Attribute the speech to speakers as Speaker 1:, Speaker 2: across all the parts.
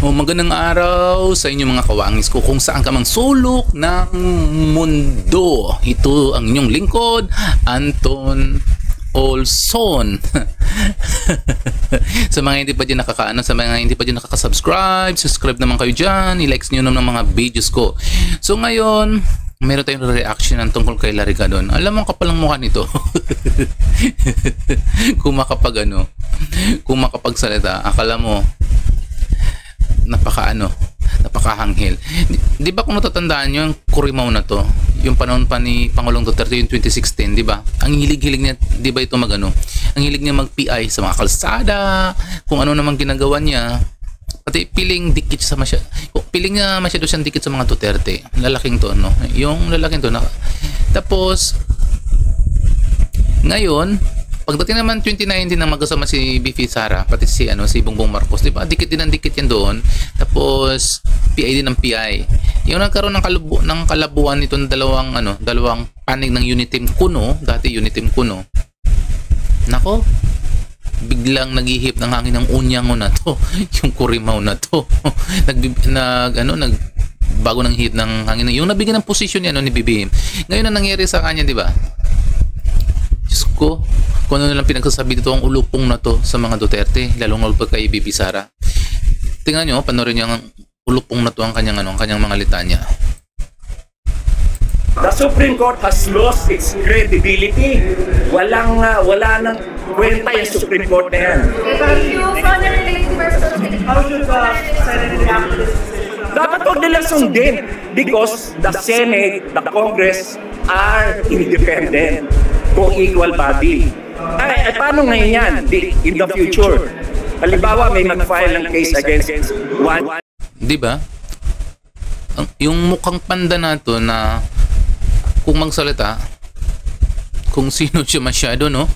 Speaker 1: O magandang araw sa inyo mga kawangis ko kung saan ka mang sulok ng mundo. Ito ang inyong lingkod, Anton Olson. Sa mga hindi pa dyan sa mga hindi pa dyan nakaka-subscribe, subscribe naman kayo dyan, i-likes nyo naman ng mga videos ko. So ngayon, meron tayong reaction ng tungkol kay Larry Gadon. Alam mo, kapalang mukha nito. kung makapagsalita, akala mo napakahanghel. Di ba kung natatandaan nyo yung Kurimaw na to, yung panahon pa ni Pangulong Duterte, yung 2016, di ba? Ang hilig-hilig niya, di ba ito ang hilig niya mag-PI sa mga kalsada, kung ano namang ginagawa niya. Pati piling dikit sa piling nga masyado siyang dikit sa mga Duterte. Lalaking to, no? Yung lalaking to tapos ngayon, pagdating naman 2019 na magkasama si BP Sara, pati si Bongbong Marcos, di ba? Dikit din ang dikit yan doon. Tapos PI din ng PI. Yung nagkaroon ng kalabuan nitong dalawang panig ng Uniteam Kuno, dati Uniteam Kuno. Nako, biglang naghihip ng hangin ng Unyango na to, yung Kurimaw na to. Bago nang hip ng hangin, yung nabigyan ng posisyon niya ni BBM. Ngayon na nangyari sa kanya, di ba? Diyos ko, kung ano lang pinagsasabi dito ang ulupong na to sa mga Duterte, lalong pa kay BP Sara. Tingnan nyo, panoorin nyo ang ulupong na to, ang kanyang mga litanya.
Speaker 2: The Supreme Court has lost its credibility. Wala nang kwenta yung Supreme Court na yan. Dapat huwag nila sundin because the Senate, the Congress are independent, co-equal body. Ay, paano ngayon yan in the future? Halimbawa, may mag-file ng case against one.
Speaker 1: Diba? Yung mukhang panda na to na kung magsalita, kung sino siya masyado, no?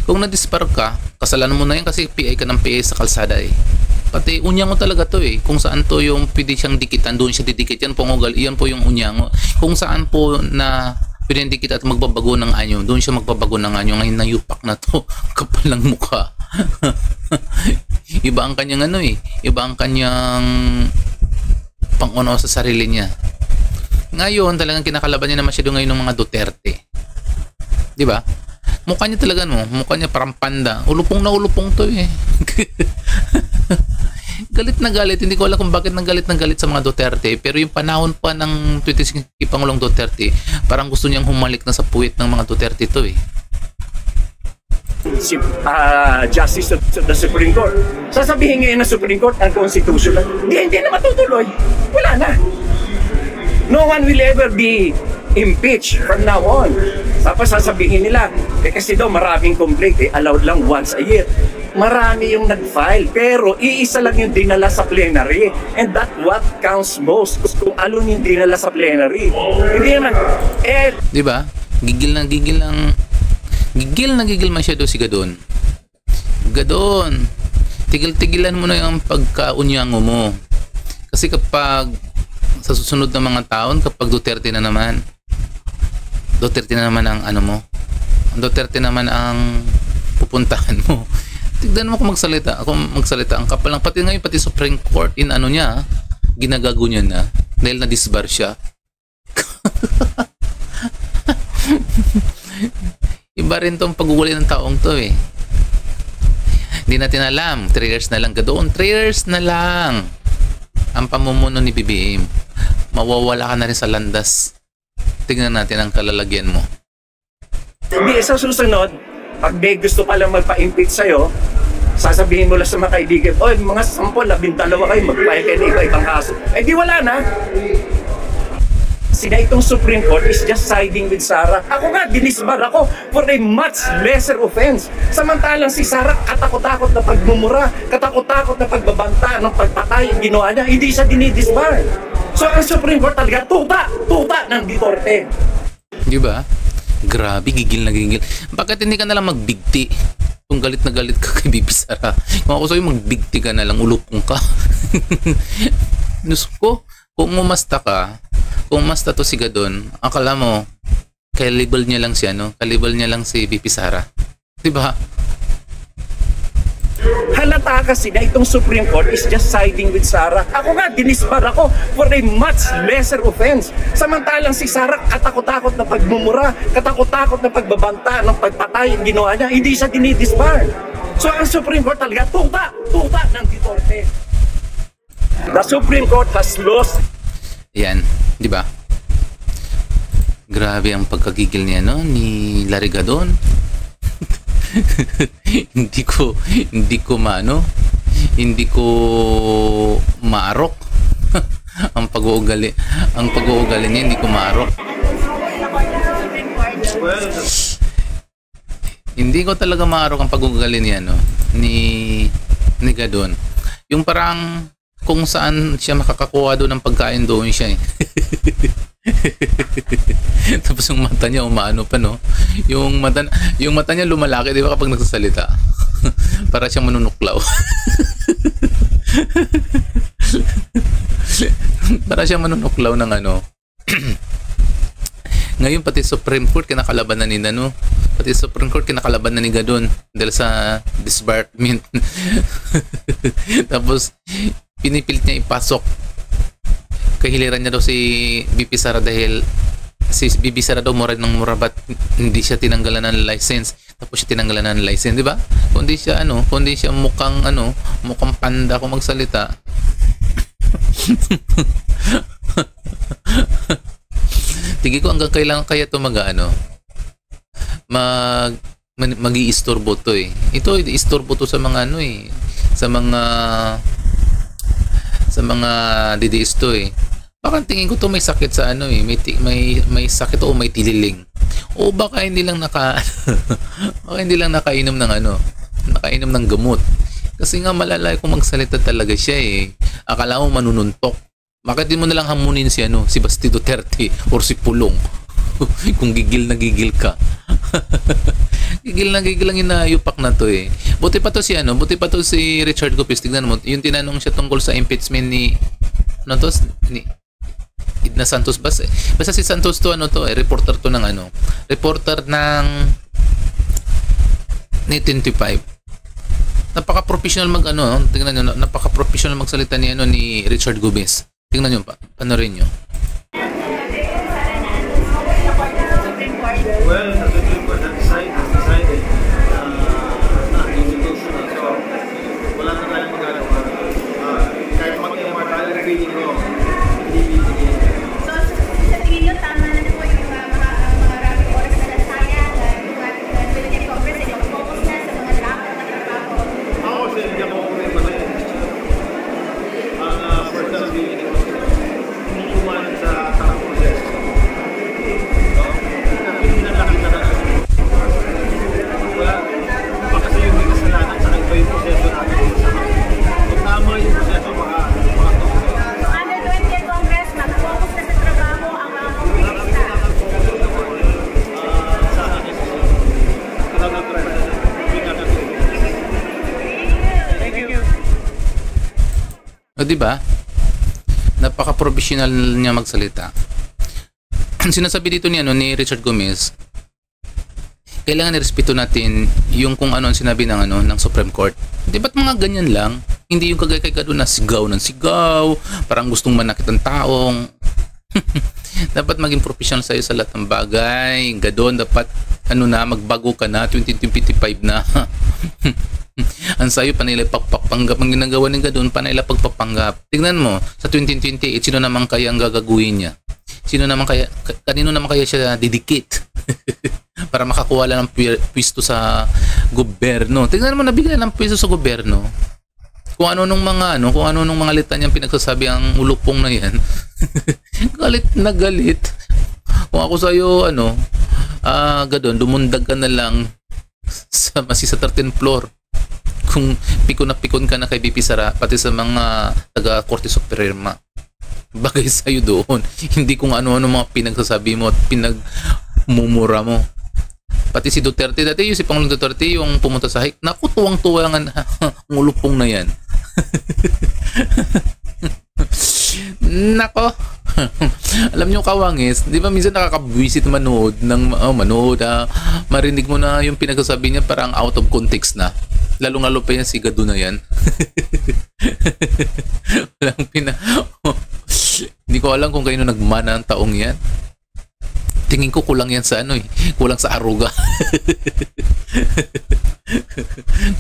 Speaker 1: Kung na-dispark ka, kasalanan mo na yan kasi PI ka ng PI sa kalsada eh. Pati Unyango talaga to eh. Kung saan to yung pwede siyang dikitan, doon siya didikit. Yan po yung Unyango. Kung saan po na pwede dikit at magbabago ng anyo, doon siya magbabago ng anyo. Ngayon nayupak na to, kapal ng mukha. Iba ang kanyang iba ang kanyang pang-unawa sa sarili niya. Ngayon talagang kinakalaban niya na masyado ngayon ng mga Duterte. Di ba? Mukha niya talaga mukha niya parang panda. Ulupong na ulupong to eh. Galit na galit. Hindi ko alam kung bakit nagalit sa mga Duterte. Pero yung panahon pa ng 26 Pangulong Duterte, parang gusto niyang humalik na sa puwit ng mga Duterte to eh.
Speaker 2: Justice of the Supreme Court. Sasabihin ngayon ng Supreme Court ang constitutional. Hindi na matutuloy. Wala na. No one will ever be impeached from now on. Tapos sasabihin nila, kasi daw maraming complaint, allowed lang once a year. Marami yung nag-file, pero iisa lang yung dinala sa plenary. And that what counts most, kung alon yung dinala sa plenary. Hindi naman,
Speaker 1: diba? Gigil na gigil masyado si Gadon. Gadon, tigil-tigilan mo na yung pagka-Unyango mo. Kasi kapag sa susunod na mga taon, kapag Duterte na naman ang Duterte naman ang pupuntahan mo. Tignan mo kung magsalita. Ang kapal lang. Pati ngayon, pati Supreme Court, ginagago niya na dahil na-disbar siya. Iba rin tong pag-uguli ng taong to eh. Hindi natin alam. 3 years na lang. Gadoon, 3 years na lang ang pamumuno ni BBM. Mawawala ka na rin sa landas. Tignan natin ang kalalagyan mo.
Speaker 2: Hindi, sa susunod, pag may gusto palang magpa-impeach sa'yo, sasabihin mo lang sa mga kaibigan, mga 10, 12 kayo, mag-file kayo na iba-ibang kaso. Di wala na. Sina itong Supreme Court is just siding with Sara. Ako nga, dinisbar ako for a much lesser offense. Samantalang si Sara, katakot-takot na pagmumura, katakot-takot na pagbabanta ng pagpatay, ginawa niya, hindi siya dinidisbar. So ang Supreme Court talaga, tuta ng Duterte.
Speaker 1: Di ba? Grabe, gigil na gigil. Bakit hindi ka nalang magbigti? Kung galit na galit ka kay BP Sara. Kung ako sa'yo, magbigti ka nalang, ulupong ka. Diyos ko, kung umasta to si Gadon, akala mo, kalibal niya lang si BP Sara. Diba?
Speaker 2: Halata kasi na itong Supreme Court is just siding with Sara. Ako nga, dinisbar ako for a much lesser offense. Samantalang si Sara, katakot-takot na pagmumura, katakot-takot na pagbabanta, ng pagpatay ang ginawa niya, hindi siya dinidisbar. So ang Supreme Court talaga, tuta ng Duterte. The Supreme Court has lost.
Speaker 1: Yan, di ba? Grabe ang pagkagigil niya, no? Ni Larry Gadon. hindi ko maarok. ang pag-uugali niya, hindi ko maarok. Hindi ko talaga maarok ang pag-uugali niya, no? Ni Gadon. Yung parang kung saan siya makakakuha doon ng pagkain, doon siya eh. Tapos yung mata niya umaano pa, no? Yung mata niya lumalaki, di ba, kapag nagsasalita. Para siyang manunuklaw. Para siyang manunuklaw ng ano. Ngayon pati Supreme Court kinakalaban na ni Nano. Pati Supreme Court kinakalaban na ni Gadon dahil sa disbarment. Tapos pinipilit niya ipasok. Kahiliran niya daw si BP Sara dahil si BP Sara daw mura ng murabat, hindi siya tinanggalan ng license. Tapos siya tinanggalan ng license, di ba? Kundi siya mukhang panda kung magsalita. Tingin ko hanggang kailangan kaya to mag-iistorbo to eh. Ito istorbo to sa mga sa mga DDS to eh. Baka tingin ko to may sakit sa may sakit o may tililing. O baka hindi lang nakainom ng gamot. Kasi nga malalay kung magsalita talaga siya eh. Akala mo manununtok. Bakit di mo na lang hamunin si Basti Duterte or si Pulong? Kung gigil na gigil ka. Gigil na gigil lang inayupak na to eh. Buti pa to si Richard Gopis. Tignan mo, yung tinanong siya tungkol sa impeachment ni Edna Santos basta si Santos to reporter to ng reporter ng ni 25. Napaka-professional tingnan niyo, napaka-professional magsalita ni Richard Gomez. Tingnan niyo pa, panorin niyo.
Speaker 3: Well, the Supreme Court has decided na institutional. So, wala na tayong magagawa. Kahit mag-MR tayo, reading mo, hindi bibigyan.
Speaker 4: So, sa tingin nyo, tama na po yung mga rapid oras na nasayang Philippine Congress ay mag-focus na sa mga dapat na trabaho?
Speaker 3: Ako kasi hindi ako kunin pa rin. Ang first time reading ko, kumukuman sa tamang proseso.
Speaker 1: O diba? Napaka-professional niya magsalita. Sinasabi dito ni Richard Gomez, kailangan irespeto natin yung kung ano ang sinabi ng Supreme Court. Di ba't mga ganyan lang? Hindi yung kagaya kay Gadon na sigaw ng sigaw, parang gustong manakit ng taong. Dapat maging professional sa'yo sa lahat ng bagay. Gadon, dapat magbago ka na, 2025 na. Ang sayo, panila pagpapanggap ang ginagawa ng Gadon, panila pagpapanggap. Tignan mo, sa 2028, sino naman kaya ang gagaguhin niya? Kanino naman kaya siya didikit? Para makakuha lang ng pwesto sa gobyerno. Tignan mo, nabigyan ng pwesto sa gobyerno. Kung ano nung mga litanyang pinagsasabi ang ulupong na yan. Galit na galit. Kung ako sa'yo, Gadon, dumundag ka na lang sa 13th floor. Kung pikon na pikon ka na kay BP Sara, pati sa mga taga-Korte Suprema. Bagay sa'yo doon. Hindi kung ano-ano mga pinagsasabi mo at pinagmumura mo. Pati si Duterte, dati yung si Pangulong Duterte yung pumunta sa hike, naku, tuwang-tuwa nga ngulupong na yan. Nako. Alam nyo, Kawangis, di ba minsan nakakabwisit manood, marinig mo na yung pinagsasabi niya parang out of context na. Lalong-lalo pa yan si Gado na yan. Walang Hindi ko alam kung kayo nagmana ang taong yan. Tingin ko kulang yan sa kulang sa aruga.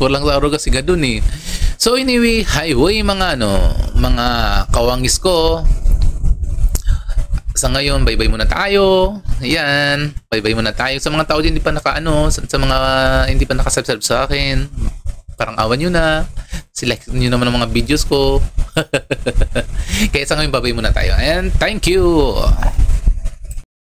Speaker 1: Kulang sa aruga si Gado eh. So anyway, highway mga mga kawangis ko. Sa ngayon, bye-bye muna tayo. Ayan, bye-bye muna tayo. Sa mga tao din hindi pa sa mga hindi pa nakasubscribe sa akin, parang awan nyo na. Select nyo naman ang mga videos ko. Kaya sa ngayon, bye-bye muna tayo. And thank you!